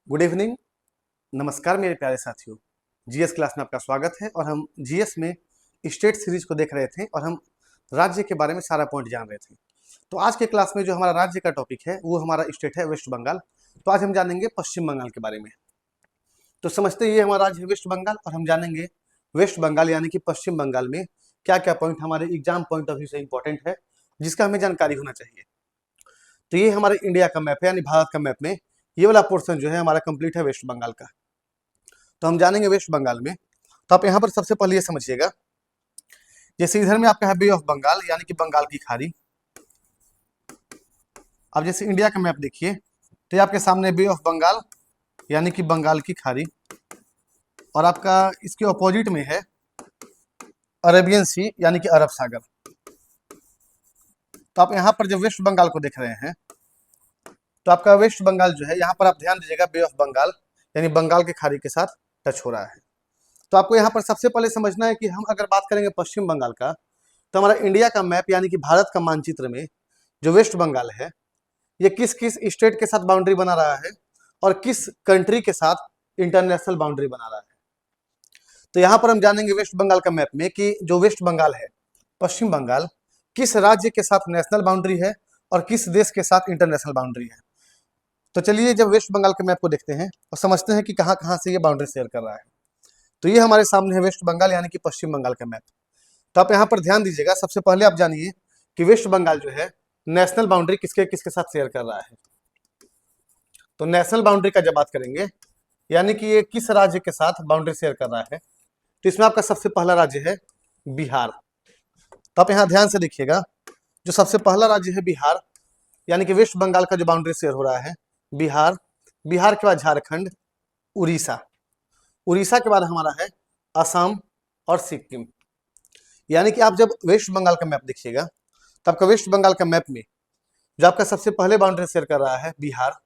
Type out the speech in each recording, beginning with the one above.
Good evening. नमस्कार मेरे प्यारे साथियों। जीएस क्लास में आपका स्वागत है और हम जीएस में स्टेट सीरीज को देख रहे थे और हम राज्य के बारे में सारा पॉइंट जान रहे थे। तो आज के क्लास में जो हमारा राज्य का टॉपिक है वो हमारा स्टेट है वेस्ट बंगाल। तो आज हम जानेंगे पश्चिम बंगाल के बारे में। तो समझते ये हमारा राज्य है वेस्ट बंगाल और हम जानेंगे वेस्ट बंगाल यानी कि पश्चिम बंगाल में क्या क्या पॉइंट हमारे एग्जाम पॉइंट ऑफ व्यू से इंपॉर्टेंट है, जिसका हमें जानकारी होना चाहिए। तो ये हमारे इंडिया का मैप है यानी भारत का मैप में ये वाला पोर्शन जो है हमारा कंप्लीट है वेस्ट बंगाल का। तो हम जानेंगे वेस्ट बंगाल में। तो आप यहाँ पर सबसे पहले ये समझिएगा, जैसे इधर में आपका है बे ऑफ बंगाल यानी कि बंगाल की खाड़ी। अब जैसे इंडिया का मैप देखिए तो ये आपके सामने बे ऑफ बंगाल यानी कि बंगाल की खाड़ी और आपका इसके ऑपोजिट में है अरेबियन सी यानी कि अरब सागर। तो आप यहाँ पर जब वेस्ट बंगाल को देख रहे हैं तो आपका वेस्ट बंगाल जो है यहाँ पर आप ध्यान दीजिएगा बे ऑफ बंगाल यानी बंगाल की खाड़ी के साथ टच हो रहा है। तो आपको यहाँ पर सबसे पहले समझना है कि हम अगर बात करेंगे पश्चिम बंगाल का तो हमारा इंडिया का मैप यानी कि भारत का मानचित्र में जो वेस्ट बंगाल है ये किस किस स्टेट के साथ बाउंड्री बना रहा है और किस कंट्री के साथ इंटरनेशनल बाउंड्री बना रहा है। तो यहाँ पर हम जानेंगे वेस्ट बंगाल का मैप में कि जो वेस्ट बंगाल है पश्चिम बंगाल किस राज्य के साथ नेशनल बाउंड्री है और किस देश के साथ इंटरनेशनल बाउंड्री है। तो चलिए जब वेस्ट बंगाल के मैप को देखते हैं और समझते हैं कि कहाँ कहाँ से ये बाउंड्री शेयर कर रहा है। तो ये हमारे सामने है वेस्ट बंगाल यानी कि पश्चिम बंगाल का मैप। तो आप यहाँ पर ध्यान दीजिएगा, सबसे पहले आप जानिए कि वेस्ट बंगाल जो है नेशनल बाउंड्री किसके किसके साथ शेयर कर रहा है। तो नेशनल बाउंड्री का जब बात करेंगे यानी कि ये किस राज्य के साथ बाउंड्री शेयर कर रहा है, तो इसमें आपका सबसे पहला राज्य है बिहार। तो आप यहाँ ध्यान से देखिएगा, जो सबसे पहला राज्य है बिहार यानी कि वेस्ट बंगाल का जो बाउंड्री शेयर हो रहा है बिहार, बिहार के बाद झारखंड, उड़ीसा, उड़ीसा के बाद हमारा है असम और सिक्किम। यानी कि आप जब वेस्ट बंगाल का मैप देखिएगा तो आपका वेस्ट बंगाल का मैप में जो आपका सबसे पहले बाउंड्री शेयर कर रहा है बिहार,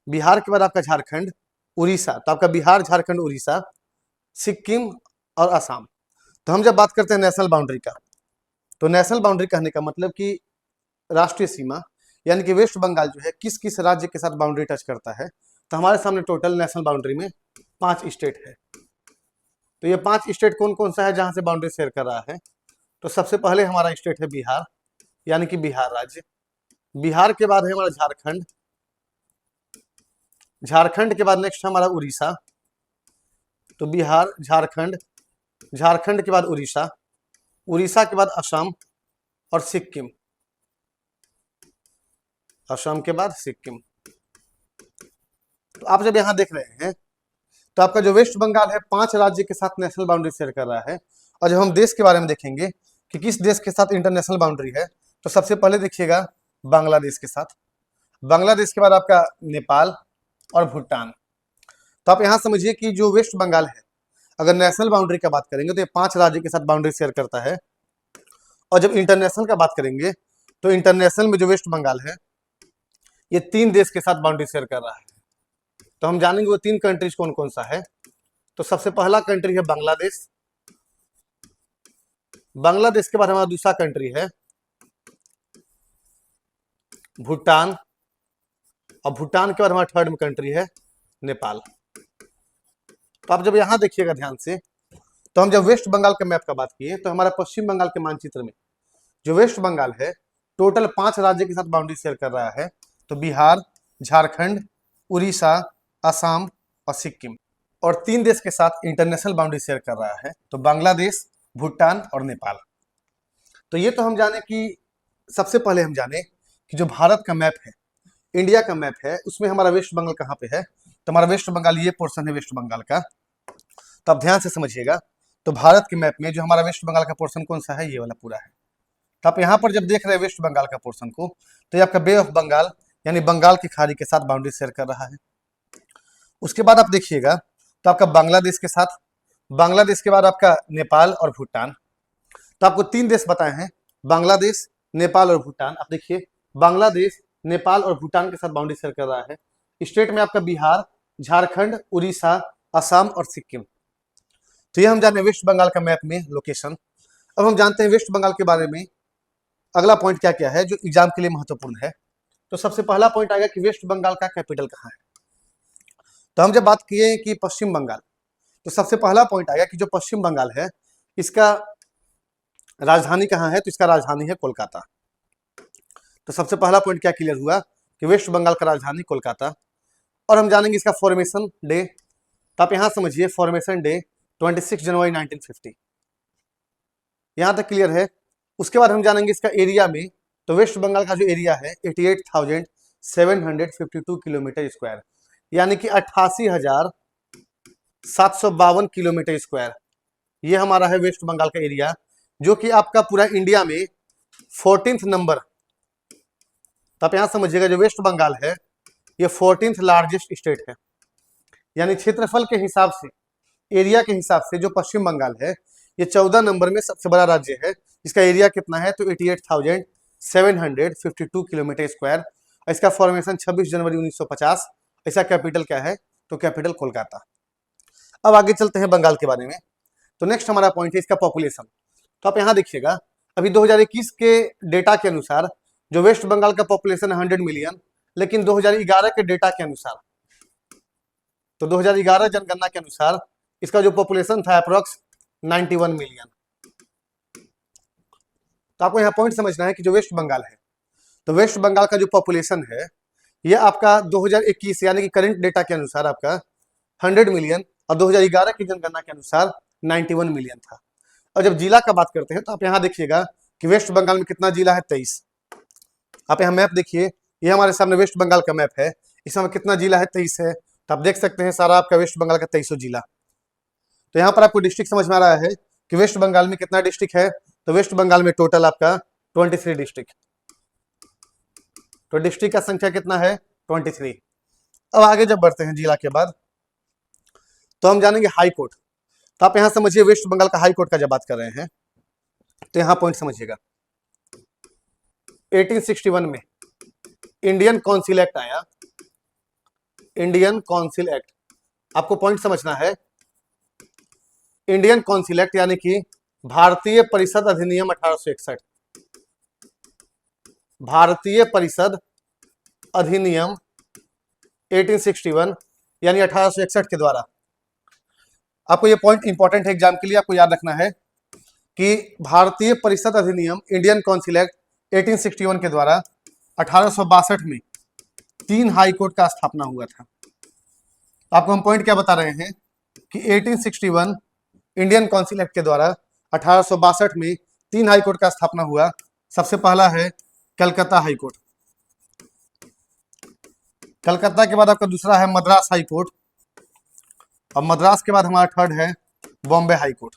बिहार के बाद आपका झारखंड, उड़ीसा। तो आपका बिहार, झारखंड, उड़ीसा, सिक्किम और असम। तो हम जब बात करते हैं नेशनल बाउंड्री का, तो नेशनल बाउंड्री कहने का मतलब कि राष्ट्रीय सीमा यानी कि वेस्ट बंगाल जो है किस किस राज्य के साथ बाउंड्री टच करता है। तो हमारे सामने टोटल नेशनल बाउंड्री में 5 स्टेट है। तो ये 5 स्टेट कौन कौन सा है जहां से बाउंड्री शेयर कर रहा है। तो सबसे पहले हमारा स्टेट है बिहार यानी कि बिहार राज्य, बिहार के बाद है हमारा झारखंड, झारखंड के बाद नेक्स्ट हमारा उड़ीसा। तो बिहार, झारखंड, झारखंड के बाद उड़ीसा, उड़ीसा के बाद असम और सिक्किम, असम के बाद सिक्किम। तो आप जब यहाँ देख रहे हैं तो आपका जो वेस्ट बंगाल है 5 राज्य के साथ नेशनल बाउंड्री शेयर कर रहा है। और जब हम देश के बारे में देखेंगे कि किस देश के साथ इंटरनेशनल बाउंड्री है, तो सबसे पहले देखिएगा बांग्लादेश के साथ, बांग्लादेश के बाद आपका नेपाल और भूटान। तो आप यहाँ समझिए कि जो वेस्ट बंगाल है अगर नेशनल बाउंड्री का बात करेंगे तो ये 5 राज्य के साथ बाउंड्री शेयर करता है। और जब इंटरनेशनल का बात करेंगे तो इंटरनेशनल में जो वेस्ट बंगाल है ये 3 देश के साथ बाउंड्री शेयर कर रहा है। तो हम जानेंगे वो 3 कंट्रीज कौन कौन सा है। तो सबसे पहला कंट्री है बांग्लादेश, बांग्लादेश के बाद हमारा दूसरा कंट्री है भूटान और भूटान के बाद हमारा थर्ड कंट्री है नेपाल। तो आप जब यहां देखिएगा ध्यान से, तो हम जब वेस्ट बंगाल के मैप का बात किए तो हमारा पश्चिम बंगाल के मानचित्र में जो वेस्ट बंगाल है टोटल 5 राज्य के साथ बाउंड्री शेयर कर रहा है। तो बिहार, झारखंड, उड़ीसा, असम और सिक्किम, और 3 देश के साथ इंटरनेशनल बाउंड्री शेयर कर रहा है। तो बांग्लादेश, भूटान और नेपाल। तो ये तो हम जाने कि सबसे पहले हम जाने कि जो भारत का मैप है, इंडिया का मैप है, उसमें हमारा वेस्ट बंगाल कहाँ पे है। तो हमारा वेस्ट बंगाल ये पोर्शन है वेस्ट बंगाल का। तो आप ध्यान से समझिएगा, तो भारत के मैप में जो हमारा वेस्ट बंगाल का पोर्शन कौन सा है, ये वाला पूरा है। तो आप यहाँ पर जब देख रहे हैं वेस्ट बंगाल का पोर्शन को, तो ये आपका बे ऑफ बंगाल यानी बंगाल की खाड़ी के साथ बाउंड्री शेयर कर रहा है। उसके बाद आप देखिएगा तो आपका बांग्लादेश के साथ, बांग्लादेश के बाद आपका नेपाल और भूटान। तो आपको 3 देश बताए हैं, बांग्लादेश, नेपाल और भूटान। आप देखिए बांग्लादेश, नेपाल और भूटान के साथ बाउंड्री शेयर कर रहा है। स्टेट में आपका बिहार, झारखंड, उड़ीसा, असम और सिक्किम। तो ये हम जाने वेस्ट बंगाल का मैप में लोकेशन। अब हम जानते हैं वेस्ट बंगाल के बारे में अगला पॉइंट क्या क्या है जो एग्जाम के लिए महत्वपूर्ण है। तो सबसे पहला पॉइंट आएगा कि वेस्ट बंगाल का कैपिटल कहाँ है। तो हम जब बात किए कि पश्चिम बंगाल, तो सबसे पहला पॉइंट आएगा कि जो पश्चिम बंगाल है इसका राजधानी कहाँ है, तो इसका राजधानी है कोलकाता। तो सबसे पहला पॉइंट क्या क्लियर हुआ कि वेस्ट बंगाल का राजधानी कोलकाता। और हम जानेंगे इसका फॉर्मेशन डे। तो आप यहां समझिए फॉर्मेशन डे 26 जनवरी 1950, यहां तक क्लियर है। उसके बाद हम जानेंगे इसका एरिया में, तो वेस्ट बंगाल का जो एरिया है 88,752 किलोमीटर स्क्वायर, यानी कि 88,752 किलोमीटर स्क्वायर, ये हमारा है वेस्ट बंगाल का एरिया, जो कि आपका पूरा इंडिया में 14th नंबर। तो आप यहां समझिएगा जो वेस्ट बंगाल है ये 14th लार्जेस्ट स्टेट है, यानी क्षेत्रफल के हिसाब से, एरिया के हिसाब से जो पश्चिम बंगाल है ये 14 नंबर में सबसे बड़ा राज्य है। इसका एरिया कितना है, तो 88,752 किलोमीटर स्क्वायर। इसका फॉर्मेशन 26 जनवरी 1950। इसका कैपिटल क्या है, तो कैपिटल कोलकाता। अब आगे चलते हैं बंगाल के बारे में। तो नेक्स्ट हमारा पॉइंट है इसका पॉपुलेशन। तो आप यहाँ देखिएगा अभी 2021 के डेटा के अनुसार जो वेस्ट बंगाल का पॉपुलेशन है 100 मिलियन, लेकिन 2011 के डेटा के अनुसार, तो 2011 जनगणना के अनुसार इसका जो पॉपुलेशन था अप्रोक्स 91 मिलियन। तो आपको यहाँ पॉइंट समझना है कि जो वेस्ट बंगाल है, तो वेस्ट बंगाल का जो पॉपुलेशन है ये आपका 2021 यानी कि करंट डेटा के अनुसार आपका 100 मिलियन और 2011 की जनगणना के अनुसार 91 मिलियन था। और जब जिला का बात करते हैं तो आप यहाँ देखिएगा कि वेस्ट बंगाल में कितना जिला है, 23। आप यहाँ मैप देखिए, ये हमारे सामने वेस्ट बंगाल का मैप है, इसमें कितना जिला है, 23 है। तो आप देख सकते हैं सारा आपका वेस्ट बंगाल का 23 जिला। तो यहाँ पर आपको डिस्ट्रिक्ट समझ में आ रहा है कि वेस्ट बंगाल में कितना डिस्ट्रिक्ट है, तो वेस्ट बंगाल में टोटल आपका 23 डिस्ट्रिक्ट। तो डिस्ट्रिक्ट का संख्या कितना है, 23। अब आगे जब बढ़ते हैं जिला के बाद, तो हम जानेंगे हाई कोर्ट। तो आप यहां समझिए वेस्ट बंगाल का हाई कोर्ट का जब बात कर रहे हैं तो यहां पॉइंट समझिएगा 1861 में इंडियन काउंसिल एक्ट आया। इंडियन काउंसिल एक्ट, आपको पॉइंट समझना है, इंडियन काउंसिल एक्ट यानी कि भारतीय परिषद अधिनियम 1861। भारतीय परिषद अधिनियम 1861 यानी 1861 के द्वारा, आपको ये पॉइंट इंपॉर्टेंट है एग्जाम के लिए, आपको याद रखना है कि भारतीय परिषद अधिनियम इंडियन काउंसिल एक्ट 1861 के द्वारा 1862 में 3 हाई कोर्ट का स्थापना हुआ था। आपको हम पॉइंट क्या बता रहे हैं कि 1861 इंडियन काउंसिल एक्ट के द्वारा 1862 में 3 हाई कोर्ट का स्थापना हुआ। सबसे पहला है कलकत्ता हाई कोर्ट, कलकत्ता के बाद आपका दूसरा है मद्रास हाई कोर्ट, और मद्रास के बाद हमारा थर्ड है बॉम्बे हाई कोर्ट।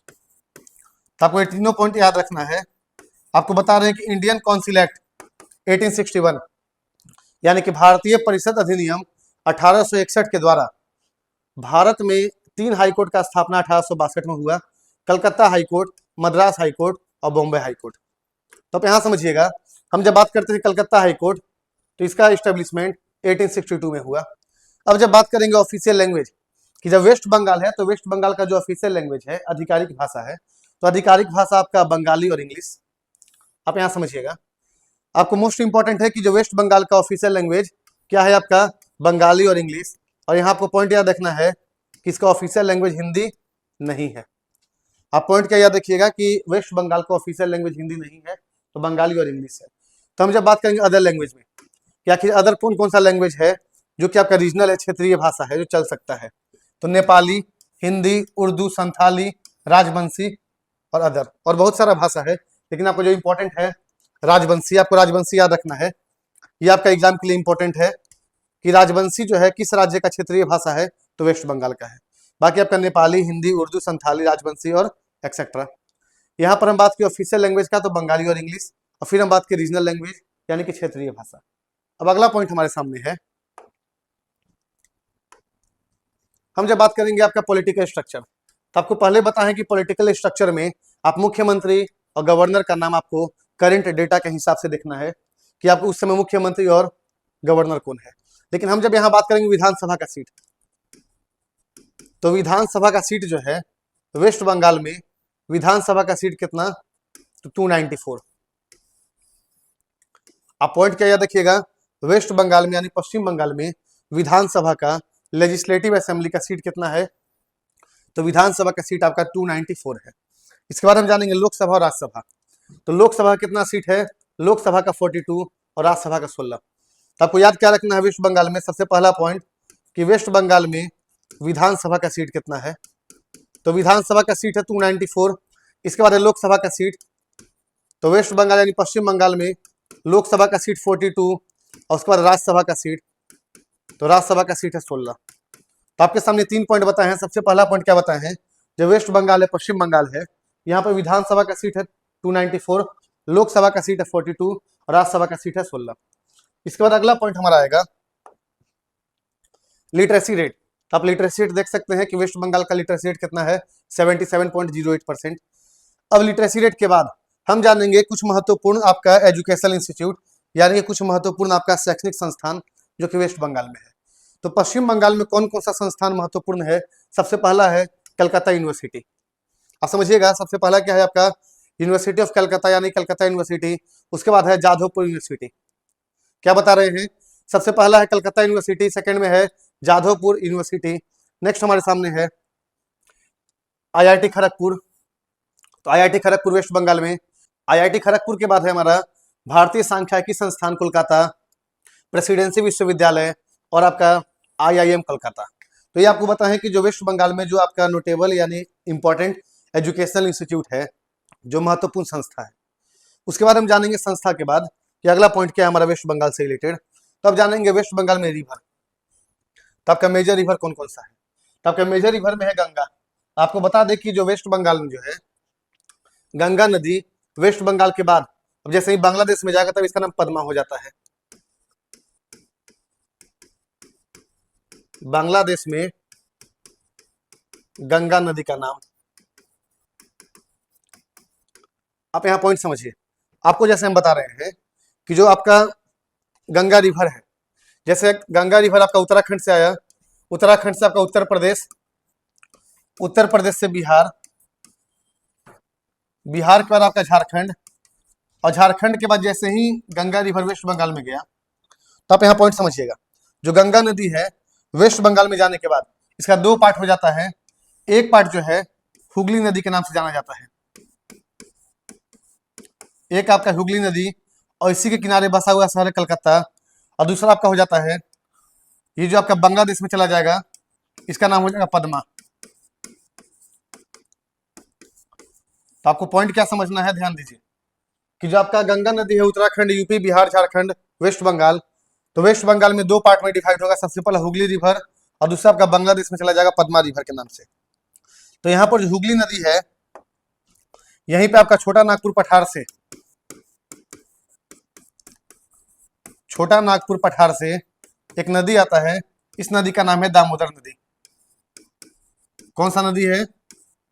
तो आपको ये तीनों पॉइंट याद रखना है। आपको बता रहे हैं कि इंडियन काउंसिल एक्ट 1861 यानी कि भारतीय परिषद अधिनियम 1861 के द्वारा भारत में 3 हाई कोर्ट का स्थापना 1862 में हुआ, Calcutta high court, Madras high court और बॉम्बे हाई कोर्ट। तो आप यहाँ समझिएगा, हम जब बात करते हैं कलकत्ता हाई कोर्ट तो इसका इस्टेब्लिशमेंट 1862 में हुआ। अब जब बात करेंगे ऑफिशियल लैंग्वेज कि जब वेस्ट बंगाल है तो वेस्ट बंगाल का जो ऑफिशियल लैंग्वेज है, आधिकारिक भाषा है, तो आधिकारिक भाषा आपका बंगाली और इंग्लिश। आप यहाँ समझिएगा, आपको मोस्ट इंपॉर्टेंट है कि जो वेस्ट बंगाल का ऑफिशियल लैंग्वेज क्या है आपका, बंगाली और इंग्लिश। और यहाँ आपको पॉइंट याद रखना है कि इसका ऑफिशियल लैंग्वेज हिंदी नहीं है। आप पॉइंट क्या याद रखिएगा कि वेस्ट बंगाल का ऑफिशियल लैंग्वेज हिंदी नहीं है, तो बंगाली और इंग्लिश है। तो हम जब बात करेंगे अदर लैंग्वेज में, कि आखिर अदर कौन कौन सा लैंग्वेज है जो कि आपका रीजनल है, क्षेत्रीय भाषा है जो चल सकता है, तो नेपाली, हिंदी, उर्दू, संथाली, राजवंशी और अदर, और बहुत सारा भाषा है। लेकिन आपको जो इंपॉर्टेंट है राजवंशी, आपको राजवंशी याद रखना है। ये आपका एग्जाम के लिए इंपॉर्टेंट है कि राजवंशी जो है किस राज्य का क्षेत्रीय भाषा है, तो वेस्ट बंगाल का है। बाकी आपका नेपाली, हिंदी, उर्दू, संथाली, राजवंशी और एक्सेट्रा। यहाँ पर हम बात की ऑफिशियल लैंग्वेज का, तो बंगाली और इंग्लिश, और फिर हम बात की रीजनल लैंग्वेज यानी कि क्षेत्रीय भाषा। अब अगला पॉइंट हमारे सामने है, हम जब बात करेंगे आपका पॉलिटिकल स्ट्रक्चर, तो आपको पहले बताएं कि पॉलिटिकल स्ट्रक्चर में आप मुख्यमंत्री और गवर्नर का नाम आपको करंट डेटा के हिसाब से देखना है कि आपको उस समय मुख्यमंत्री और गवर्नर कौन है। लेकिन हम जब यहाँ बात करेंगे विधानसभा का सीट, तो विधानसभा का सीट जो है वेस्ट बंगाल में विधानसभा का सीट कितना, तो 294। आप पॉइंट क्या याद रखिएगा, वेस्ट बंगाल में यानी पश्चिम बंगाल में विधानसभा का लेजिस्लेटिव असेंबली का सीट कितना है, तो विधानसभा का सीट आपका 294 है। इसके बाद हम जानेंगे लोकसभा और राज्यसभा। तो लोकसभा कितना सीट है, लोकसभा का 42 और राज्यसभा का 16। तो आपको याद क्या रखना है वेस्ट बंगाल में, सबसे पहला पॉइंट कि वेस्ट बंगाल में विधानसभा का सीट कितना है, तो विधानसभा का सीट है 294। इसके बाद है लोकसभा का सीट, तो वेस्ट बंगाल यानी पश्चिम बंगाल में लोकसभा का सीट 42 और उसके बाद राज्यसभा का सीट, तो राज्यसभा का सीट है 16। तो आपके सामने 3 पॉइंट बताए हैं। सबसे पहला पॉइंट क्या बताए हैं, जो वेस्ट बंगाल है, पश्चिम बंगाल है, यहाँ पर विधानसभा का सीट है 294, लोकसभा का सीट है 42 और राज्यसभा का सीट है 16। इसके बाद अगला पॉइंट हमारा आएगा लिटरेसी रेट। तो आप लिटरेसी रेट देख सकते हैं कि वेस्ट बंगाल का लिटरेसी रेट कितना है, 77.08%। अब लिटरेसी रेट के बाद हम जानेंगे कुछ महत्वपूर्ण आपका एजुकेशनल इंस्टीट्यूट, यानी कुछ महत्वपूर्ण आपका शैक्षणिक संस्थान जो कि वेस्ट बंगाल में है। तो पश्चिम बंगाल में कौन कौन सा संस्थान महत्वपूर्ण है, सबसे पहला है कलकत्ता यूनिवर्सिटी। आप समझिएगा, सबसे पहला क्या है आपका, यूनिवर्सिटी ऑफ कलकत्ता यानी कलकत्ता यूनिवर्सिटी। उसके बाद है जाधवपुर यूनिवर्सिटी। क्या बता रहे हैं, सबसे पहला है कलकत्ता यूनिवर्सिटी, सेकंड में है जाधवपुर यूनिवर्सिटी। नेक्स्ट हमारे सामने है आईआईटी खड़गपुर। तो आईआईटी खड़गपुर वेस्ट बंगाल में। आईआईटी खड़गपुर के बाद है हमारा भारतीय सांख्यिकी संस्थान कोलकाता, प्रेसिडेंसी विश्वविद्यालय और आपका आईआईएम कोलकाता। तो ये आपको बताएं कि जो वेस्ट बंगाल में जो आपका नोटेबल यानी इंपॉर्टेंट एजुकेशनल इंस्टीट्यूट है, जो महत्वपूर्ण संस्था है। उसके बाद हम जानेंगे संस्था के बाद कि अगला पॉइंट क्या है हमारा वेस्ट बंगाल से रिलेटेड। तो अब जानेंगे वेस्ट बंगाल में रिवर। तो आपका मेजर रिवर कौन कौन सा है, तो आपका मेजर रिवर में है गंगा। आपको बता दें कि जो वेस्ट बंगाल में जो है गंगा नदी वेस्ट बंगाल के बाद अब जैसे ही बांग्लादेश में जाएगा तब इसका नाम पद्मा हो जाता है। बांग्लादेश में गंगा नदी का नाम, आप यहाँ पॉइंट समझिए। आपको जैसे हम बता रहे हैं कि जो आपका गंगा रिवर है, जैसे गंगा रिवर आपका उत्तराखंड से आया, उत्तराखंड से आपका उत्तर प्रदेश, उत्तर प्रदेश से बिहार, बिहार के बाद आपका झारखंड और झारखंड के बाद जैसे ही गंगा रिवर वेस्ट बंगाल में गया, तो आप यहाँ पॉइंट समझिएगा। जो गंगा नदी है वेस्ट बंगाल में जाने के बाद इसका 2 पार्ट हो जाता है। एक पार्ट जो है हुगली नदी के नाम से जाना जाता है, एक आपका हुगली नदी और इसी के किनारे बसा हुआ शहर है कलकत्ता, और दूसरा आपका हो जाता है ये जो आपका बांग्लादेश में चला जाएगा, इसका नाम हो जाएगा पद्मा। तो आपको पॉइंट क्या समझना है, ध्यान दीजिए कि जो आपका गंगा नदी है उत्तराखंड, यूपी, बिहार, झारखंड, वेस्ट बंगाल, तो वेस्ट बंगाल में 2 पार्ट में डिवाइड होगा। सबसे पहला हुगली रिवर और दूसरा आपका बांग्लादेश में चला जाएगा पद्मा रिवर के नाम से। तो यहाँ पर जो हुगली नदी है, यहीं पे आपका छोटा नागपुर पठार से, छोटा नागपुर पठार से एक नदी आता है, इस नदी का नाम है दामोदर नदी। कौन सा नदी है,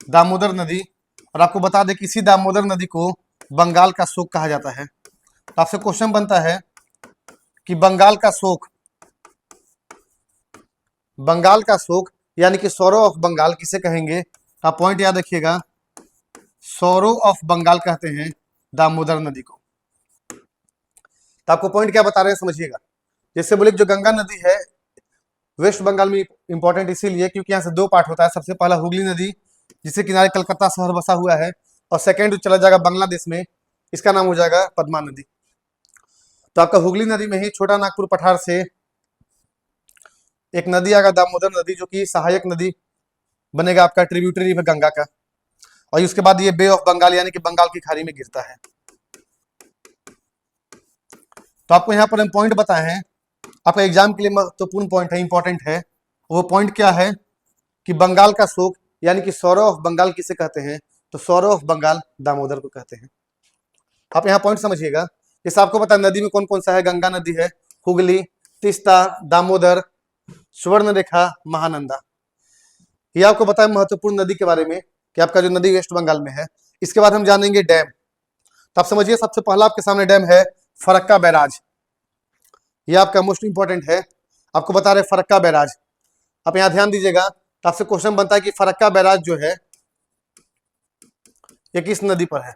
दामोदर नदी। और आपको बता दें कि इसी दामोदर नदी को बंगाल का शोक कहा जाता है। तो आपसे क्वेश्चन बनता है कि बंगाल का शोक, बंगाल का शोक यानी कि सौरो ऑफ बंगाल किसे कहेंगे, आप पॉइंट याद रखिएगा, सौरो ऑफ बंगाल कहते हैं दामोदर नदी को। तो आपको पॉइंट क्या बता रहे हैं समझिएगा। जैसे बोले जो गंगा नदी है वेस्ट बंगाल में इंपॉर्टेंट इसीलिए क्योंकि यहाँ से 2 पार्ट होता है। सबसे पहला हुगली नदी जिसके किनारे कलकत्ता शहर बसा हुआ है, और सेकेंड चला जाएगा बांग्लादेश में, इसका नाम हो जाएगा पद्मा नदी। तो आपका हुगली नदी में ही छोटा नागपुर पठार से एक नदी आएगा दामोदर नदी, जो कि सहायक नदी बनेगा आपका ट्रिब्यूटरी रिवर गंगा का, और उसके बाद ये बे ऑफ बंगाल यानी कि बंगाल की खाड़ी में गिरता है। तो आपको यहाँ पर हम पॉइंट बताए हैं, आपका एग्जाम के लिए महत्वपूर्ण पॉइंट है, इंपॉर्टेंट है। वो पॉइंट क्या है कि बंगाल का शोक यानी कि सौरो ऑफ बंगाल किसे कहते हैं, तो सौरो ऑफ बंगाल दामोदर को कहते हैं। आप यहाँ पॉइंट समझिएगा। जैसे आपको पता है नदी में कौन कौन सा है, गंगा नदी है, हुगली, तीस्ता, दामोदर, सुवर्णरेखा, महानंदा। ये आपको बताया महत्वपूर्ण नदी के बारे में कि आपका जो नदी वेस्ट बंगाल में है। इसके बाद हम जानेंगे डैम। तो आप समझिए सबसे पहला आपके सामने डैम है फरक्का बैराज। ये आपका मोस्ट इंपॉर्टेंट है, आपको बता रहे फरक्का बैराज। आप यहाँ ध्यान दीजिएगा, तो आपसे क्वेश्चन बनता है कि फरक्का बैराज जो है ये किस नदी पर है।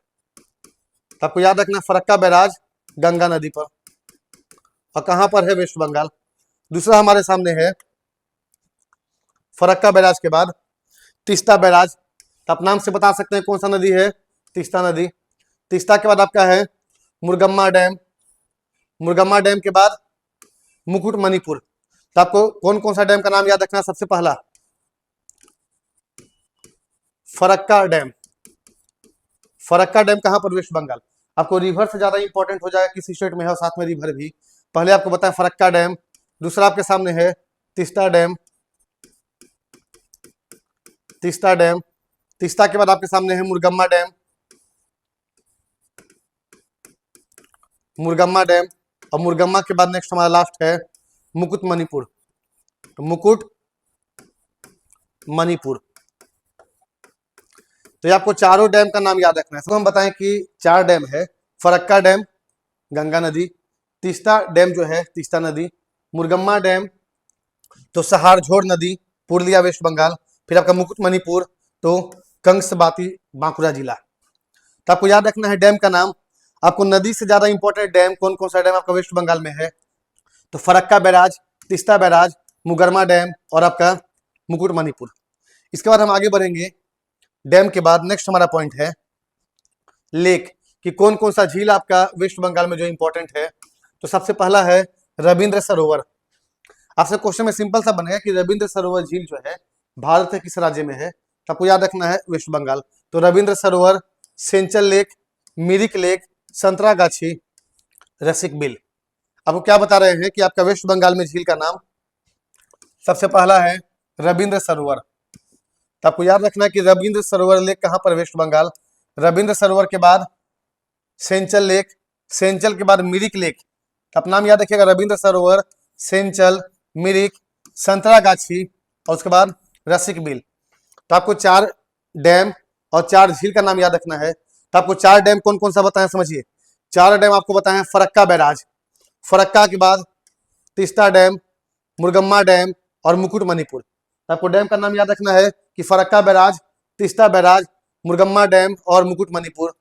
तो आपको याद रखना फरक्का बैराज गंगा नदी पर, और कहां पर है, वेस्ट बंगाल। दूसरा हमारे सामने है फरक्का बैराज के बाद तीस्ता बैराज, तो आप नाम से बता सकते हैं कौन सा नदी है, तीस्ता नदी। तीस्ता के बाद आपका है मुरगम्मा डैम, मुरगम्मा डैम के बाद मुकुटमणिपुर। तो आपको कौन कौन सा डैम का नाम याद रखना है, सबसे पहला फरक्का डैम। फरक्का डैम कहां पर, वेस्ट बंगाल। आपको रिवर से ज्यादा इंपॉर्टेंट हो जाएगा किसी स्टेट में है और साथ में रिवर भी। पहले आपको बताएं फरक्का डैम, दूसरा आपके सामने है तीस्ता डैम, तीस्ता डैम। तीस्ता के बाद आपके सामने है मुरगम्मा डैम, मुरगम्मा डैम। और मुरगम्मा के बाद नेक्स्ट हमारा लास्ट है मुकुटमणिपुर, तो मुकुट मणिपुर। तो ये आपको चारों डैम का नाम याद रखना है। तो हम बताएं कि 4 डैम है, फरक्का डैम गंगा नदी, तीस्ता डैम जो है तीस्ता नदी, मुरगम्मा डैम तो सहारझोर नदी पुरुलिया वेस्ट बंगाल, फिर आपका मुकुटमणिपुर तो कंसबाती बांकुड़ा जिला। तो आपको याद रखना है डैम का नाम। आपको नदी से ज्यादा इंपॉर्टेंट डैम कौन कौन सा डैम आपका वेस्ट बंगाल में है, तो Farakka barrage, Teesta barrage, Mugarma dam और आपका मुकुटमणिपुर। इसके बाद हम आगे बढ़ेंगे। डैम के बाद नेक्स्ट हमारा पॉइंट है लेक, कि कौन कौन सा झील आपका वेस्ट बंगाल में जो इंपॉर्टेंट है। तो सबसे पहला है रविंद्र सरोवर। आपसे क्वेश्चन में सिंपल सा बनेगा कि रविंद्र सरोवर झील जो है भारत के किस राज्य में है, तो आपको याद रखना है वेस्ट बंगाल। तो रविंद्र सरोवर, सेंचल लेक, मिरिक लेक, संतरागाछी, रसिक बिल। आपको क्या बता रहे हैं कि आपका वेस्ट बंगाल में झील का नाम सबसे पहला है रविंद्र सरोवर। तो आपको याद रखना है कि रविंद्र सरोवर लेक कहां पर, वेस्ट बंगाल। रविंद्र सरोवर के बाद सेंचल लेक, सेंचल के बाद मिरिक लेक। तो आप नाम याद रखिएगा रविंद्र सरोवर, सेंचल, मिरिक, संतरागाछी और उसके बाद रसिक बिल। तो आपको 4 डैम और 4 झील का नाम याद रखना है। तो आपको 4 डैम कौन कौन सा बताएं, समझिए। 4 डैम आपको बताएं फरक्का बैराज, फरक्का के बाद तीस्ता डैम, मुरगम्मा डैम और मुकुटमणिपुर। तो आपको डैम का नाम याद रखना है कि Farakka barrage, Teesta barrage, Murgamma dam और मुकुटमणिपुर।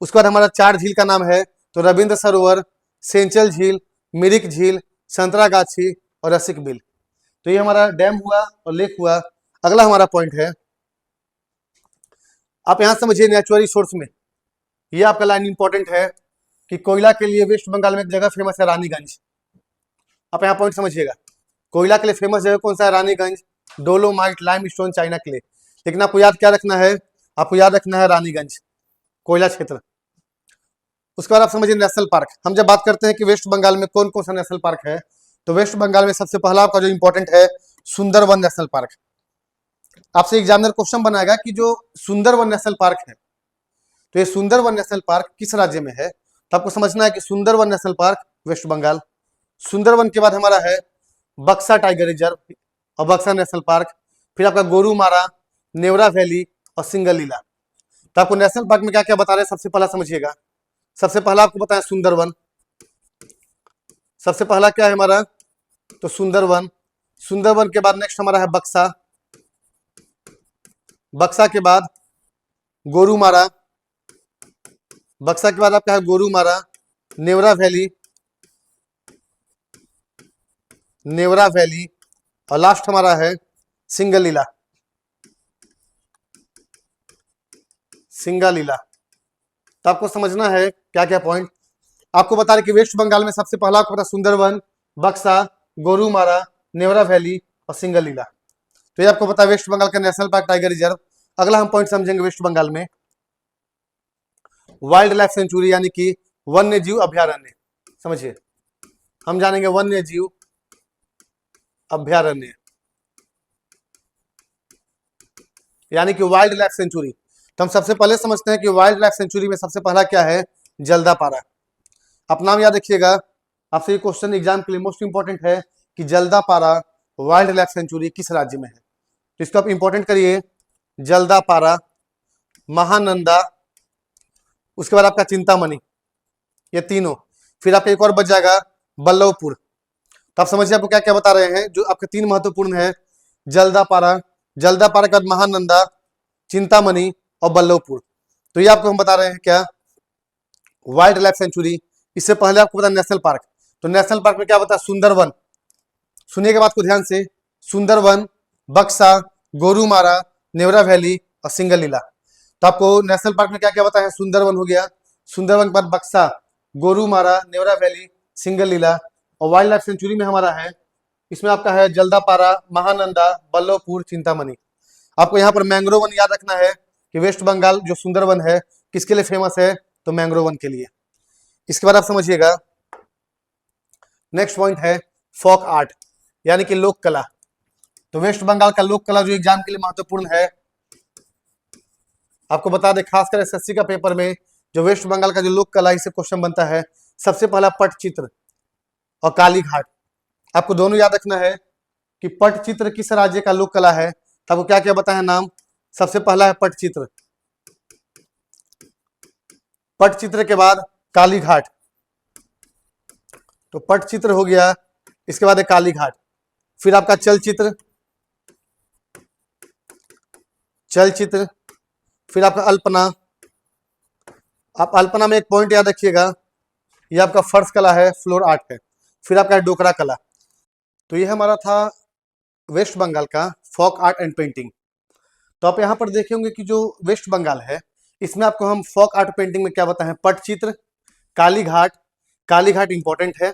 उसके बाद हमारा 4 झील का नाम है, तो रविंद्र सरोवर, सेंचल झील, मिरिक झील, संतरागाछी और रसिक बिल। तो ये हमारा डैम हुआ और लेक हुआ। अगला हमारा पॉइंट है, आप यहां समझिए नेचुरल रिसोर्स में ये आपका लाइन इंपॉर्टेंट है कि कोयला के लिए वेस्ट बंगाल में एक जगह फेमस है रानीगंज। आप यहाँ पॉइंट समझिएगा, कोयला के लिए फेमस जगह कौन सा है, रानीगंज, डोलोमाइट, लाइमस्टोन, चाइना के लिए। लेकिन आपको याद क्या रखना है, आपको याद रखना है रानीगंज कोयला क्षेत्र। उसके बाद आप समझिए नेशनल पार्क। हम जब बात करते हैं कि वेस्ट बंगाल में कौन कौन सा नेशनल पार्क है, तो वेस्ट बंगाल में सबसे पहला आपका जो इंपॉर्टेंट है सुंदरवन नेशनल पार्क। आपसे एग्जामिनर क्वेश्चन बनाएगा कि जो सुंदरवन नेशनल पार्क है, तो ये सुंदरवन नेशनल पार्क किस राज्य में है। तो आपको समझना है कि Sundarban National Park West Bengal. Sundarban के बाद हमारा है बक्सा टाइगर रिजर्व और बक्सा नेशनल पार्क, फिर आपका गोरुमारा, नेवरा वैली और सिंगलीला। तो आपको नेशनल पार्क में क्या क्या बता रहे हैं, सबसे पहला समझिएगा। सबसे पहला आपको बताया सुंदरवन, सबसे पहला क्या है हमारा, तो सुंदरवन। सुंदरवन के बाद नेक्स्ट हमारा है बक्सा, बक्सा के बाद गोरुमारा, बक्सा के बाद आपका है गोरुमारा, नेवरा वैली, नेवरा वैली और लास्ट हमारा है सिंगलीला, सिंगालीला। तो आपको समझना है क्या क्या पॉइंट आपको बता रहे कि वेस्ट बंगाल में सबसे पहला आपको पता सुंदरवन, बक्सा, गोरुमारा, नेवरा वैली और सिंगलीला। तो ये आपको पता है वेस्ट बंगाल का नेशनल पार्क टाइगर रिजर्व। अगला हम पॉइंट समझेंगे वेस्ट बंगाल में वाइल्ड लाइफ सेंचुरी यानी कि वन्य जीव अभ्यारण्य। समझिए, हम जानेंगे वन्य जीव अभ्यारण्य यानी कि वाइल्ड लाइफ सेंचुरी। तो हम सबसे पहले समझते हैं कि वाइल्ड लाइफ सेंचुरी में सबसे पहला क्या है, जल्दापारा। आप नाम याद रखिएगा, आपसे ये क्वेश्चन एग्जाम के लिए मोस्ट इंपॉर्टेंट है कि जल्दापारा वाइल्ड लाइफ सेंचुरी किस राज्य में है। तो इसको आप इंपॉर्टेंट करिए, जल्दापारा, महानंदा, उसके बाद आपका चिंतामणि, ये तीनों। फिर आपका एक और बच जाएगा बल्लभपुर। तो आप समझिए आपको क्या क्या बता रहे हैं, जो आपके 3 महत्वपूर्ण है, जल्दापारा, जल्दापारा के बाद महानंदा, चिंतामणि और बल्लभपुर। तो ये आपको हम बता रहे हैं क्या, वाइल्ड लाइफ सेंचुरी। इससे पहले आपको बता नेशनल पार्क। तो नेशनल पार्क में क्या बता, सुंदरवन। सुनिएगा बात को ध्यान से, सुंदरवन, बक्सा, गोरुमारा, नेवरा वैली और सिंगलीला। तो आपको नेशनल पार्क में क्या क्या बताया? सुंदरवन हो गया, सुंदरवन के बाद बक्सा, गोरुमारा, नेवरा वैली, सिंगलीला। और वाइल्ड लाइफ सेंचुरी में हमारा है, इसमें आपका है जल्दापारा, महानंदा, बल्लभपुर, चिंतामणि। आपको यहाँ पर मैंग्रोव वन याद रखना है कि वेस्ट बंगाल जो सुंदरवन है किसके लिए फेमस है? तो मैंग्रोव वन के लिए। इसके बाद आप समझिएगा, नेक्स्ट पॉइंट है फोक आर्ट यानी कि लोक कला। तो वेस्ट बंगाल का लोक कला जो एग्जाम के लिए महत्वपूर्ण है, आपको बता दें खासकर एसएससी का पेपर में जो वेस्ट बंगाल का जो लोक कला इससे क्वेश्चन बनता है, सबसे पहला पटचित्र और काली घाट। आपको दोनों याद रखना है कि पटचित्र किस राज्य का लोक कला है। तो आपको क्या क्या बताया नाम? सबसे पहला है पटचित्र, पटचित्र के बाद काली घाट। तो पटचित्र हो गया, इसके बाद है काली घाट। फिर आपका चलचित्र, चलचित्र, फिर आपका अल्पना। आप अल्पना में एक पॉइंट याद रखिएगा, ये आपका फर्श कला है, फ्लोर आर्ट है। फिर आपका है डोकरा कला। तो ये हमारा था वेस्ट बंगाल का फोक आर्ट एंड पेंटिंग। तो आप यहाँ पर देखे होंगे कि जो वेस्ट बंगाल है इसमें आपको हम फोक आर्ट पेंटिंग में क्या बताएं? पटचित्र, काली घाट, काली घाट इंपॉर्टेंट है,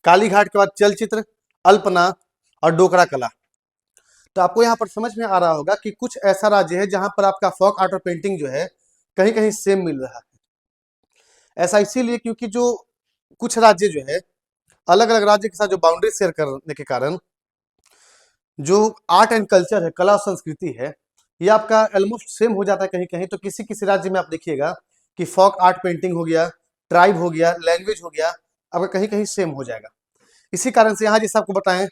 काली घाट के बाद चलचित्र, अल्पना और डोकरा कला। तो आपको यहाँ पर समझ में आ रहा होगा कि कुछ ऐसा राज्य है जहां पर आपका फोक आर्ट और पेंटिंग जो है कहीं कहीं सेम मिल रहा है। ऐसा इसीलिए क्योंकि जो कुछ राज्य जो है अलग अलग राज्य के साथ जो बाउंड्री शेयर करने के कारण जो आर्ट एंड कल्चर है, कला और संस्कृति है, ये आपका ऑलमोस्ट सेम हो जाता है कहीं कहीं। तो किसी किसी राज्य में आप देखिएगा कि फोक आर्ट पेंटिंग हो गया, ट्राइब हो गया, लैंग्वेज हो गया, आपका कहीं कहीं सेम हो जाएगा। इसी कारण से यहाँ जैसे आपको बताएं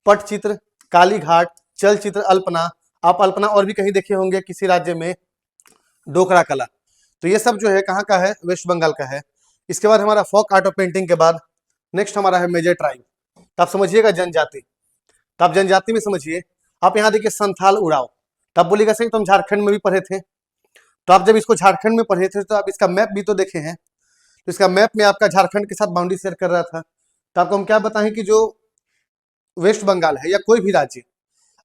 पटचित्र, काली घाट, चलचित्र, अल्पना। आप अल्पना और भी कहीं देखे होंगे किसी राज्य में, डोकरा कला। तो ये सब जो है कहाँ का है? वेस्ट बंगाल का है। इसके बाद हमारा फोक आर्ट और पेंटिंग के बाद नेक्स्ट हमारा है मेजर ट्राइब। तो आप समझिएगा जनजाति। तो आप जनजाति में समझिए, आप यहाँ देखिए संथाल उराव। तो आप बोलिएगा सही तो हम झारखंड में भी पढ़े थे। तो आप जब इसको झारखंड में पढ़े थे तो आप इसका मैप भी तो देखे हैं। तो इसका मैप में आपका झारखंड के साथ बाउंड्री शेयर कर रहा था। तो आपको हम क्या बताएं कि जो वेस्ट बंगाल है या कोई भी राज्य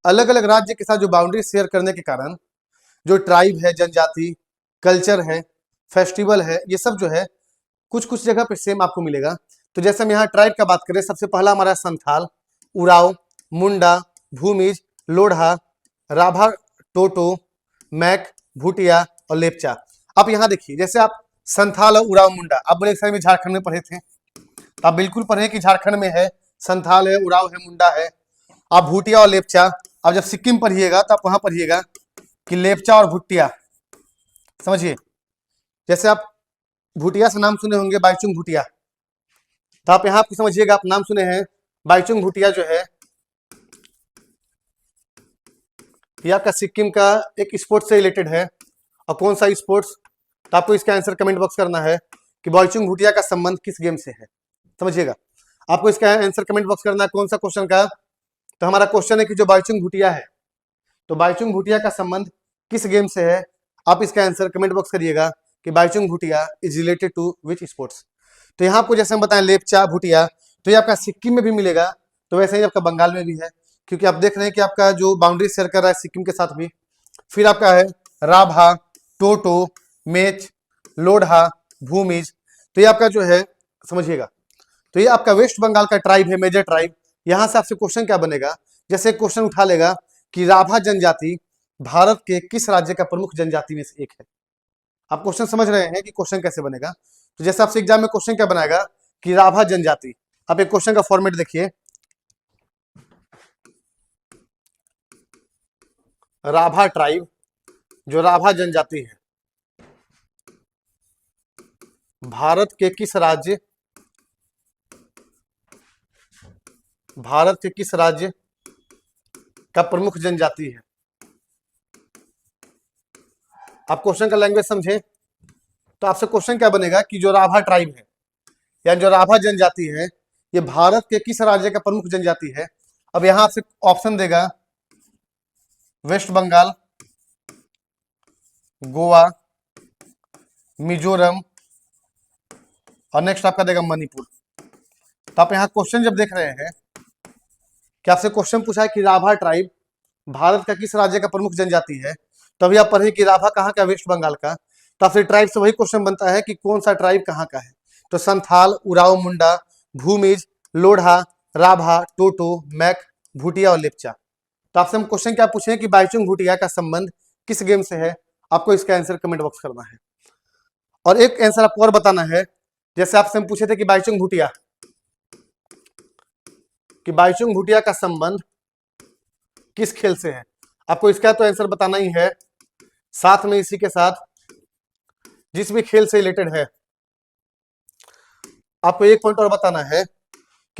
अलग अलग राज्य के साथ जो बाउंड्री शेयर करने के कारण जो ट्राइब है, जनजाति, कल्चर है, फेस्टिवल है, ये सब जो है कुछ कुछ जगह पे सेम आपको मिलेगा। तो जैसे हम यहाँ ट्राइब का बात करें, सबसे पहला हमारा संथाल, उराव, मुंडा, भूमिज, लोढ़ा, राभा, टोटो, मैक, भूटिया और लेपचा। आप यहाँ देखिए, जैसे आप संथाल और उराव, मुंडा, आप बोले सर में झारखंड में पढ़े थे, तो आप बिल्कुल पढ़े कि झारखंड में है, संथाल है, उराव है, मुंडा है। आप भूटिया और लेपचा, आप जब सिक्किम पढ़िएगा तो आप वहां पढ़िएगा कि लेपचा और भूटिया। समझिए, जैसे आप भूटिया से नाम सुने होंगे बाईचुंग भूटिया, तो आप यहाँ आपको समझिएगा, आप नाम सुने हैं बाईचुंग भूटिया जो है ये आपका सिक्किम का एक स्पोर्ट्स से रिलेटेड है। और कौन सा स्पोर्ट्स? तो आपको इसका आंसर कमेंट बॉक्स करना है कि बाईचुंग भूटिया का संबंध किस गेम से है। समझिएगा, आपको इसका आंसर कमेंट बॉक्स करना है कौन सा क्वेश्चन का। तो हमारा क्वेश्चन है कि जो बाईचुंग भूटिया है, तो बाईचुंग भूटिया का संबंध किस गेम से है। आप इसका आंसर कमेंट बॉक्स करिएगा कि Baichung Bhutia is related to which sports. तो यहाँ आपको जैसे हम बताएं लेपचा, भूटिया, तो ये आपका सिक्किम में भी मिलेगा, तो वैसे ही आपका बंगाल में भी है, क्योंकि आप देख रहे हैं कि आपका जो बाउंड्री शेयर कर रहा है सिक्किम के साथ भी। फिर आपका है राभा, टोटो, मेच, लोढ़ा, भूमिज। तो ये आपका जो है समझिएगा, तो ये आपका वेस्ट बंगाल का ट्राइब है, मेजर ट्राइब। यहां से आपसे क्वेश्चन क्या बनेगा, जैसे क्वेश्चन उठा लेगा कि राभा जनजाति भारत के किस राज्य का प्रमुख जनजाति में से एक है। आप क्वेश्चन समझ रहे हैं कि क्वेश्चन कैसे बनेगा। तो जैसे आपसे एग्जाम में क्वेश्चन क्या बनाएगा कि राभा जनजाति, आप एक क्वेश्चन का फॉर्मेट देखिए, राभा ट्राइब, जो राभा जनजाति है भारत के किस राज्य, भारत के किस राज्य का प्रमुख जनजाति है। आप क्वेश्चन का लैंग्वेज समझे, तो आपसे क्वेश्चन क्या बनेगा कि जो राभा ट्राइब है या जो राभा जनजाति है ये भारत के किस राज्य का प्रमुख जनजाति है। अब यहां आपसे ऑप्शन देगा वेस्ट बंगाल, गोवा, मिजोरम और नेक्स्ट आपका देगा मणिपुर। तो आप यहाँ क्वेश्चन जब देख रहे हैं कि आपसे क्वेश्चन पूछा है कि राभा ट्राइब भारत का किस राज्य का प्रमुख जनजाति है? तो अभी आप पढ़े कि राभा कहाँ का, वेस्ट बंगाल का। तो आपसे ट्राइब से वही क्वेश्चन बनता है कि कौन सा ट्राइब कहाँ का है। तो संथाल, उराव मुंडा, भूमिज, लोढ़ा, राभा, टोटो, मैक, भूटिया और लेपचा। तो आपसे हम क्वेश्चन क्या पूछे कि बाईचुंग भूटिया का संबंध किस गेम से है? आपको इसका आंसर कमेंट बॉक्स करना है। और एक आंसर आपको और बताना है, जैसे आपसे हम पूछे थे कि बाईचुंग भूटिया का संबंध किस खेल से है, आपको इसका तो आंसर बताना ही है। साथ में इसी के साथ जिस भी खेल से रिलेटेड है आपको एक पॉइंट और बताना है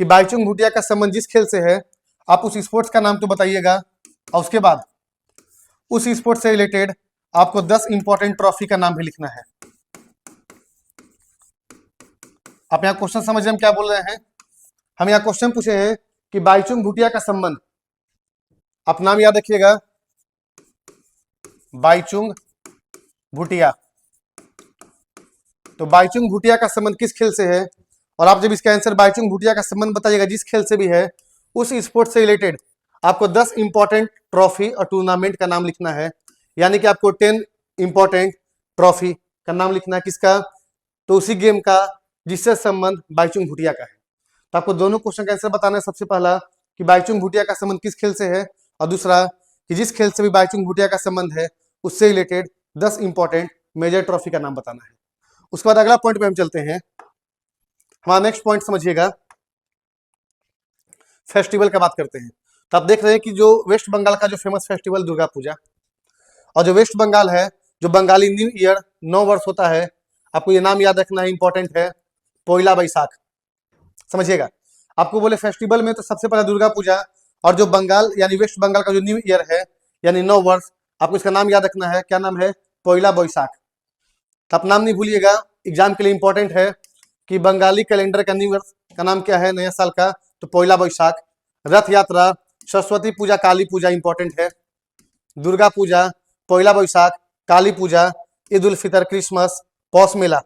कि बाईचुंग भूटिया का संबंध जिस खेल से है, आप उस स्पोर्ट्स का नाम तो बताइएगा, और उसके बाद उस स्पोर्ट्स से रिलेटेड आपको 10 इंपॉर्टेंट ट्रॉफी का नाम भी लिखना है। आप यहाँ क्वेश्चन समझ हम क्या बोल रहे हैं? हम यहाँ क्वेश्चन पूछे हैं कि बाईचुंग भूटिया का संबंध, आप नाम याद रखिएगा, बाईचुंग भूटिया। तो बाईचुंग भूटिया का संबंध किस खेल से है? और आप जब इसका आंसर बाईचुंग भूटिया का संबंध बताइएगा जिस खेल से भी है, उस स्पोर्ट से रिलेटेड आपको 10 इंपॉर्टेंट ट्रॉफी और टूर्नामेंट का नाम लिखना है। यानी कि आपको 10 इंपॉर्टेंट ट्रॉफी का नाम लिखना है, किसका? तो उसी गेम का जिससे संबंध बाईचुंग भूटिया का है। तो आपको दोनों क्वेश्चन का आंसर बताना है। सबसे पहला कि बाईचुंग भूटिया का संबंध किस खेल से है, और दूसरा कि जिस खेल से भी बाईचुंग भूटिया का संबंध है उससे रिलेटेड 10 इंपॉर्टेंट मेजर ट्रॉफी का नाम बताना है। उसके बाद अगला पॉइंट पे हम चलते हैं। हमारा नेक्स्ट पॉइंट समझिएगा, फेस्टिवल का बात करते हैं। तो आप देख रहे हैं कि जो वेस्ट बंगाल का जो फेमस फेस्टिवल दुर्गा पूजा, और जो वेस्ट बंगाल है, जो बंगाली न्यू ईयर 9 वर्ष होता है, आपको ये नाम याद रखना है, इंपॉर्टेंट है, पोइला बैसाख। समझिएगा, आपको बोले फेस्टिवल में तो सबसे पहले दुर्गा पूजा, और जो बंगाल यानी वेस्ट बंगाल का जो न्यू ईयर है यानी 9 वर्ष, आपको इसका नाम याद रखना है। क्या नाम है? पोइला बैसाख। तो आप नाम नहीं भूलिएगा, एग्जाम के लिए इंपॉर्टेंट है कि बंगाली कैलेंडर का न्यू ईयर का नाम क्या है नया साल का? तो पोइला बैसाख। रथ यात्रा, सरस्वती पूजा, काली पूजा इंपॉर्टेंट है। दुर्गा पूजा, पोइला बैसाख, काली पूजा, ईद उल फितर, क्रिसमस, पौष मेला,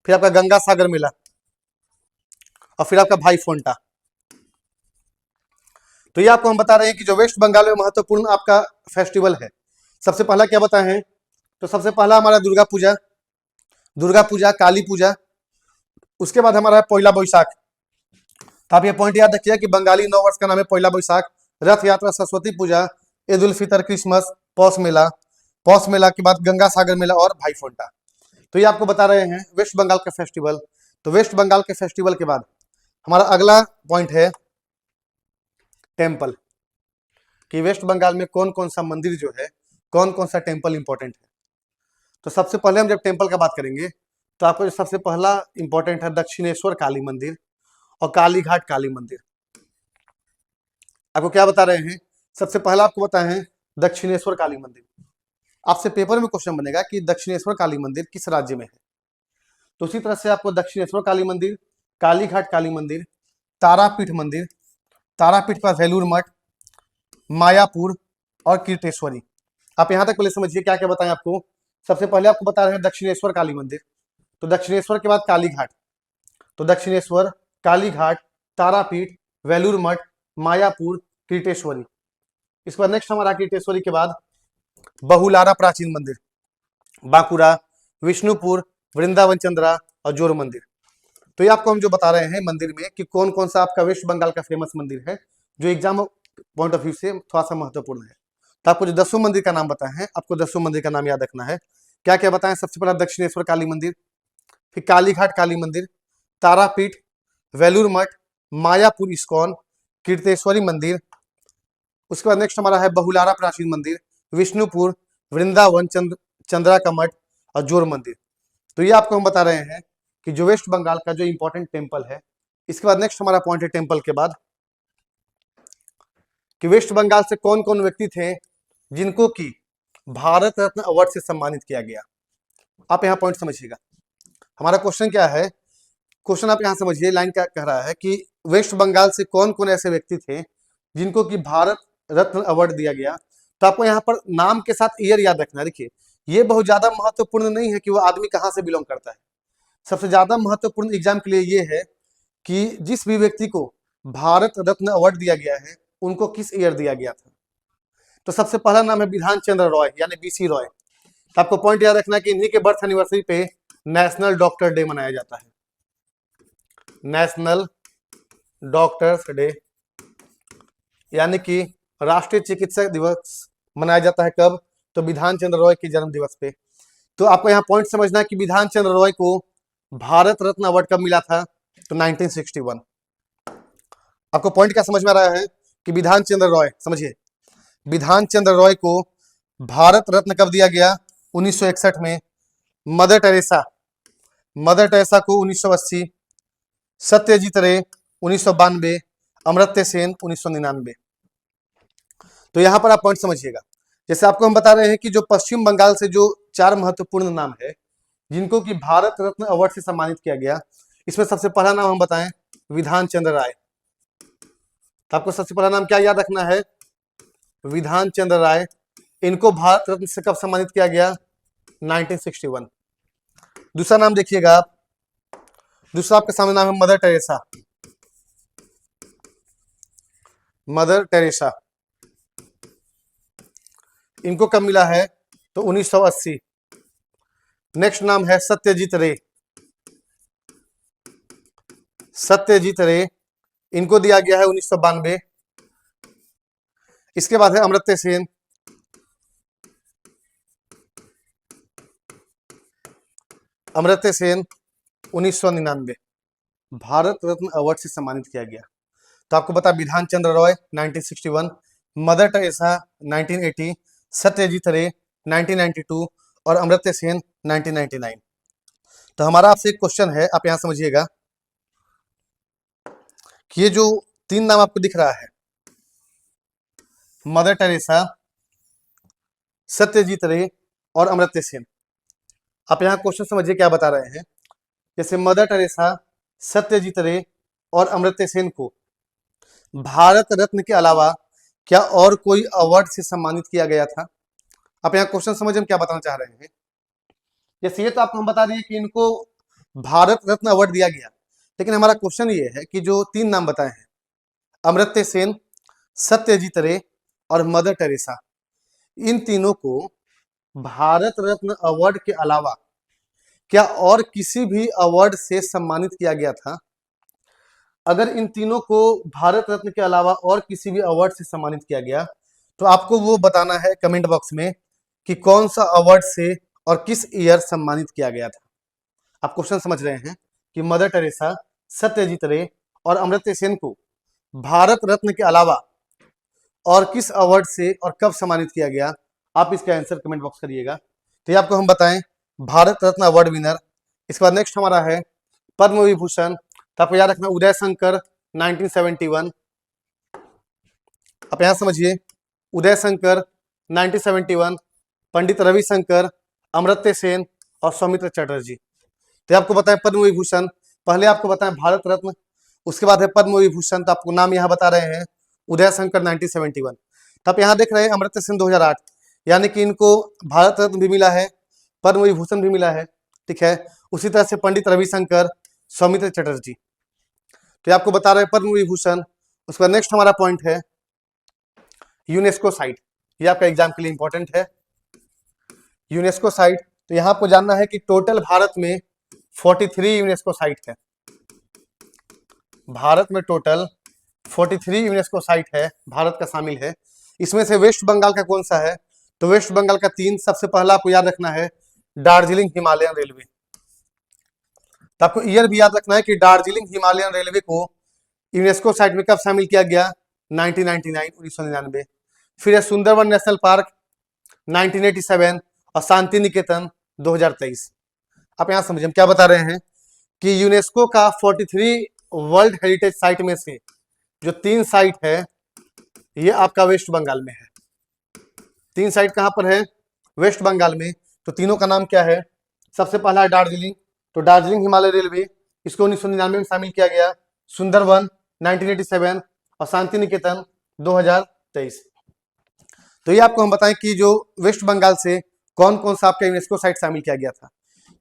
फिर आपका गंगा सागर मेला, और फिर आपका भाई फोंटा। तो ये आपको हम बता रहे हैं कि जो वेस्ट बंगाल में महत्वपूर्ण आपका फेस्टिवल है। सबसे पहला क्या बताए हैं? तो सबसे पहला हमारा दुर्गा पूजा, काली पूजा, उसके बाद हमारा है पोइला बैसाख। तो आप ये पॉइंट याद रखिए कि बंगाली 9 वर्ष का नाम है पोइला बैसाख, रथ यात्रा, सरस्वती पूजा, ईद उल फितर, क्रिसमस, पौष मेला के बाद गंगा सागर मेला और भाई फोंटा। तो ये आपको बता रहे हैं वेस्ट बंगाल का फेस्टिवल। तो वेस्ट बंगाल के फेस्टिवल के बाद हमारा अगला पॉइंट है टेम्पल, कि वेस्ट बंगाल में कौन कौन सा मंदिर जो है, कौन कौन सा टेम्पल इंपॉर्टेंट है। तो सबसे पहले हम जब टेम्पल का बात करेंगे तो आपको सबसे पहला इंपॉर्टेंट है दक्षिणेश्वर काली मंदिर और कालीघाट काली मंदिर। आपको क्या बता रहे हैं? सबसे पहला आपको बताए हैं दक्षिणेश्वर काली मंदिर। आपसे पेपर में क्वेश्चन बनेगा कि दक्षिणेश्वर काली मंदिर किस राज्य में है। तो उसी तरह से आपको दक्षिणेश्वर काली मंदिर, कालीघाट काली मंदिर, तारापीठ का वेलूर मठ, मायापुर और कीर्तेश्वरी। आप यहां तक पहले समझिए क्या क्या बताएं आपको। सबसे पहले आपको बता रहे हैं दक्षिणेश्वर काली मंदिर, तो दक्षिणेश्वर के बाद कालीघाट, तो दक्षिणेश्वर, कालीघाट, तारापीठ, वेलूर मठ, मायापुर, कीर्तेश्वरी। इसके बाद नेक्स्ट हमारा कीर्तेश्वरी के बाद बहुलारा प्राचीन मंदिर, बांकुरा, विष्णुपुर, वृंदावन चंद्रा और जोर मंदिर। तो ये आपको हम जो बता रहे हैं मंदिर में कि कौन कौन सा आपका वेस्ट बंगाल का फेमस मंदिर है जो एग्जाम पॉइंट ऑफ व्यू से थोड़ा सा महत्वपूर्ण है। तो आपको जो 10 मंदिर का नाम बताए हैं, आपको 10 मंदिर का नाम याद रखना है। क्या क्या बताएं? सबसे पहला दक्षिणेश्वर काली मंदिर, फिर कालीघाट काली मंदिर, तारापीठ, वेलूर मठ, मायापुर इस्कॉन, कीर्तेश्वरी मंदिर। उसके बाद नेक्स्ट हमारा है बहुलारा प्राचीन मंदिर, विष्णुपुर, वृंदावन चंद्रा का मठ और जोर मंदिर। तो ये आपको हम बता रहे हैं कि जो वेस्ट बंगाल का जो इंपॉर्टेंट टेम्पल है। इसके बाद नेक्स्ट हमारा पॉइंट है टेम्पल के बाद कि वेस्ट बंगाल से कौन कौन व्यक्ति थे जिनको कि भारत रत्न अवार्ड से सम्मानित किया गया। आप यहाँ पॉइंट समझिएगा, हमारा क्वेश्चन क्या है, क्वेश्चन आप यहाँ समझिए, लाइन क्या कह रहा है कि वेस्ट बंगाल से कौन कौन ऐसे व्यक्ति थे जिनको कि भारत रत्न अवार्ड दिया गया। तो आपको यहाँ पर नाम के साथ ईयर याद रखना है। देखिए, ये बहुत ज्यादा महत्वपूर्ण नहीं है कि वो आदमी कहाँ से बिलोंग करता है। सबसे ज्यादा महत्वपूर्ण एग्जाम के लिए ये है कि जिस भी व्यक्ति को भारत रत्न अवार्ड दिया गया है उनको किस ईयर दिया गया था? तो सबसे पहला नाम है विधान चंद्र रॉय यानी बीसी रॉय। तो आपको पॉइंट याद रखना है कि इन्हीं के बर्थ एनिवर्सरी पे नेशनल डॉक्टर डे मनाया जाता है। नेशनल डॉक्टर्स डे यानी कि राष्ट्रीय चिकित्सक दिवस मनाया जाता है कब? तो विधान चंद्र रॉय के जन्म दिवस पे। तो आपको यहाँ पॉइंट समझना है कि विधान चंद्र रॉय को भारत रत्न अवार्ड कब मिला था? तो 1961। आपको पॉइंट क्या समझ में आ रहा है कि विधान चंद्र रॉय, समझिए, विधान चंद्र रॉय को भारत रत्न कब दिया गया? 1961 में। मदर टेरेसा को 1980, सत्यजीत रे 1992, अमर्त्य सेन 1999। तो यहां पर आप पॉइंट समझिएगा। जैसे आपको हम बता रहे हैं कि जो पश्चिम बंगाल से जो 4 महत्वपूर्ण नाम है जिनको कि भारत रत्न अवार्ड से सम्मानित किया गया, इसमें सबसे पहला नाम हम बताएं विधान चंद्र राय। तो आपको सबसे पहला नाम क्या याद रखना है? विधान चंद्र राय। इनको भारत रत्न से कब सम्मानित किया गया? 1961। दूसरा नाम देखिएगा आप, दूसरा आपके सामने नाम है मदर टेरेसा। मदर टेरेसा, इनको कब मिला है? तो 1980। नेक्स्ट नाम है सत्यजीत रे। सत्यजीत रे, इनको दिया गया है 1992। इसके बाद है अमर्त्य सेन। अमर्त्य सेन 1999 भारत रत्न अवार्ड से सम्मानित किया गया। तो आपको पता विधान चंद्र रॉय 1961, मदर टेरेसा 1980, सत्यजीत रे 1992 और अमर्त्य सेन 1999। तो हमारा आपसे एक क्वेश्चन है, आप यहां समझिएगा कि ये जो 3 नाम आपको दिख रहा है, मदर टेरेसा, सत्यजीत रे और अमर्त्य सेन, आप यहाँ क्वेश्चन समझिए क्या बता रहे हैं। जैसे मदर टेरेसा, सत्यजीत रे और अमर्त्य सेन को भारत रत्न के अलावा क्या और कोई अवार्ड से सम्मानित किया गया था? आप यहाँ क्वेश्चन समझ हम क्या बताना चाह रहे हैं। जैसे ये तो आपको हम बता दिए कि इनको भारत रत्न अवार्ड दिया गया, लेकिन हमारा क्वेश्चन ये है कि जो 3 नाम बताए हैं, अमर्त्य सेन, सत्यजीत रे और मदर टेरेसा, इन तीनों को भारत रत्न अवार्ड के अलावा क्या और किसी भी अवार्ड से सम्मानित किया गया था? अगर इन तीनों को भारत रत्न के अलावा और किसी भी अवार्ड से सम्मानित किया गया तो आपको वो बताना है कमेंट बॉक्स में कि कौन सा अवार्ड से और किस ईयर सम्मानित किया गया था। आप क्वेश्चन समझ रहे हैं कि मदर टेरेसा, सत्यजीत रे और अमर्त्य सेन को भारत रत्न के अलावा और किस अवार्ड से और कब सम्मानित किया गया? आप इसका आंसर कमेंट बॉक्स करिएगा। तो ये आपको हम बताएं भारत रत्न अवार्ड विनर। इसके बाद नेक्स्ट हमारा है पद्म विभूषण। तो आपको याद रखना उदय शंकर 1971। आप यहां समझिए उदय शंकर 1971, पंडित रविशंकर, अमर्त्य सेन और सौमित्र चटर्जी। तो आपको बताएं पद्म विभूषण, पहले आपको बताएं भारत रत्न, उसके बाद है पद्म विभूषण। तो आपको नाम यहाँ बता रहे हैं उदय शंकर 1971। तो आप यहाँ देख रहे हैं अमर्त्य सेन 2008, यानी कि इनको भारत रत्न भी मिला है, पद्म विभूषण भी मिला है, ठीक है। उसी तरह से पंडित रविशंकर, सौमित्र चटर्जी, तो आपको बता रहे हैं पद्म विभूषण। उसके बाद नेक्स्ट हमारा पॉइंट है यूनेस्को साइट। ये आपका एग्जाम के लिए इंपॉर्टेंट है, यूनेस्को साइट। तो यहाँ आपको जानना है कि टोटल भारत में 43 यूनेस्को साइट है। भारत में टोटल 43 यूनेस्को साइट है, भारत का शामिल है। इसमें से वेस्ट बंगाल का कौन सा है? तो वेस्ट बंगाल का 3। सबसे पहला आपको याद रखना है दार्जिलिंग हिमालयन रेलवे। तो आपको ईयर भी याद रखना है कि दार्जिलिंग हिमालयन रेलवे को यूनेस्को साइट में कब शामिल किया गया? 1999, 1999। फिर है सुंदरवन नेशनल पार्क 1987 और शांति निकेतन 2023। आप यहां समझिए हम क्या बता रहे हैं कि यूनेस्को का 43 वर्ल्ड हेरिटेज साइट में से जो 3 साइट है ये आपका वेस्ट बंगाल में है। 3 साइट कहां पर है? वेस्ट बंगाल में। तो तीनों का नाम क्या है? सबसे पहला है दार्जिलिंग, तो दार्जिलिंग हिमालय रेलवे, इसको 1999 में शामिल किया गया। सुंदरवन 1987 और शांति निकेतन 2023। तो ये आपको हम बताएं कि जो वेस्ट बंगाल से कौन कौन सा आपका यूनेस्को साइट शामिल किया गया था।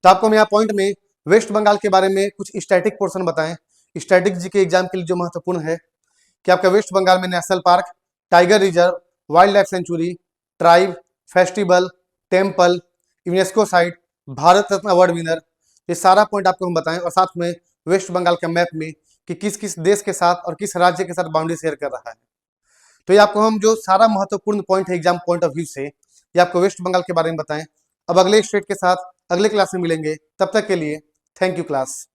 तो आपको हम यहाँ पॉइंट में वेस्ट बंगाल के बारे में कुछ स्टैटिक पोर्शन बताएं, स्टैटिक जी के एग्जाम के लिए जो महत्वपूर्ण है कि आपका वेस्ट बंगाल में national park, tiger reserve, wildlife sanctuary, tribe, festival, temple, UNESCO site, Bharat Ratna award winner, ये सारा पॉइंट आपको हम बताएं, और साथ में वेस्ट बंगाल के मैप में कि किस किस देश के साथ और किस राज्य के साथ बाउंड्री शेयर कर रहा है। तो ये आपको हम जो सारा महत्वपूर्ण पॉइंट है एग्जाम पॉइंट ऑफ व्यू से, ये आपको वेस्ट बंगाल के बारे में बताएं। अब अगले स्टेट के साथ अगले क्लास में मिलेंगे, तब तक के लिए थैंक यू क्लास।